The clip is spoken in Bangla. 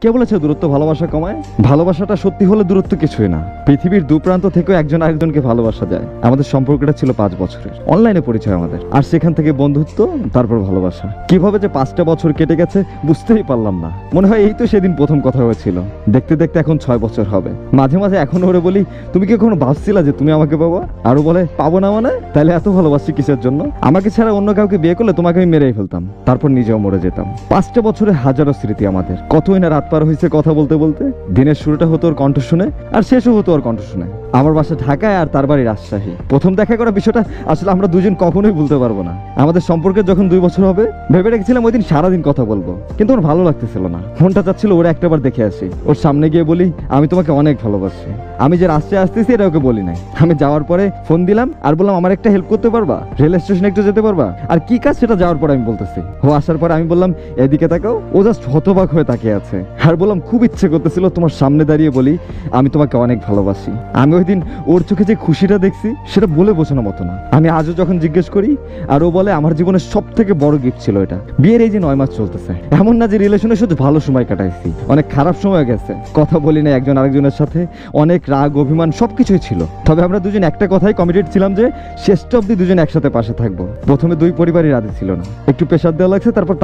কে বলেছে দূরত্ব ভালোবাসা কমায়? ভালোবাসাটা সত্যি হলে দূরত্ব কিছুই না। পৃথিবীর দুপ্রান্ত থেকেও একজন আরেকজনকে ভালোবাসা যায়। আমাদের সম্পর্কটা ছিল 5 বছরের, অনলাইনে পরিচয় আমাদের, আর সেখান থেকে বন্ধুত্ব, তারপর ভালোবাসা। কিভাবে যে 5টা বছর কেটে গেছে বুঝতেই পারলাম না। মনে হয় এই তো সেদিন প্রথম কথা হয়েছিল। দেখতে দেখতে এখন 6 বছর হবে। মাঝে মাঝে এখন ওরে বলি, তুমি কি কখনো ভাবছিলা যে তুমি আমাকে পাবো? আরো বলে, পাবো না মানে? তাহলে এত ভালোবাসি কিসের জন্য? আমাকে ছাড়া অন্য কাউকে বিয়ে করলে তোমাকে আমি মেরেই ফেলতাম, তারপর নিজেও মরে যেতাম। 5টা বছরে হাজারো স্মৃতি আমাদের। কতই না রাত পার হয়েছে কথা বলতে বলতে। দিনের শুরুটা হতো ওর কণ্ঠ শুনে, আর শেষও হতো ওর কণ্ঠ শুনে। আমার বাসা ঢাকায় আর তার বাড়ি রাজশাহী। প্রথম দেখা করা বিষয়টা আসলে আমরা দুজন কখনোই ভুলতে পারবো না। আমাদের সম্পর্কে যখন 2 বছর হবে, ভেবে রেখেছিলাম ওই দিন সারাদিন কথা বলবো, কিন্তু ওর ভালো লাগতেছিল না। ফোনটা চাচ্ছিল ওরা একটাবার দেখে আসি, ওর সামনে গিয়ে বলি, আমি তোমাকে অনেক ভালোবাসি। আমি যে রাস্তায় আসতেছি এটা ওকে বলি নাই। আমি যাওয়ার পরে ফোন দিলাম আর বললাম, আমার একটা হেল্প করতে পারবা? রেল স্টেশনে একটু যেতে পারবা? আর কি কাজ সেটা যাওয়ার পরে আমি বলতেছি। ও আসার পরে আমি বললাম, এদিকে তাকাও। ও জাস্ট হতবাক হয়ে তাকিয়ে আছে। আর বললাম, খুব ইচ্ছে করতেছিল তোমার সামনে দাঁড়িয়ে বলি, আমি তোমাকে অনেক ভালোবাসি। আমি ওই দিন ওর চোখে যে খুশিটা দেখছি সেটা বলে বোঝানোর মতো না। আমি আজও যখন জিজ্ঞেস করি, আর ও বলে, আমার জীবনের সব থেকে বড় গিফট ছিল এটা। বিয়ের এই যে 9 মাস চলতেছে, এমন না যে রিলেশনে শুধু ভালো সময় কাটাইছি, অনেক খারাপ সময় গেছে। কথা বলি না একজন আরেকজনের সাথে, অনেক রাগ অভিমান সবকিছুই ছিল। তবে আমরা দুজন একটা কথাই কমিটেড ছিলাম যে শেষটা অব্দি দুজন একসাথে পাশে থাকবো। প্রথমে 2 পরিবারই রাজি ছিল না, একটু প্রেশার দেওয়া লাগছে, তারপর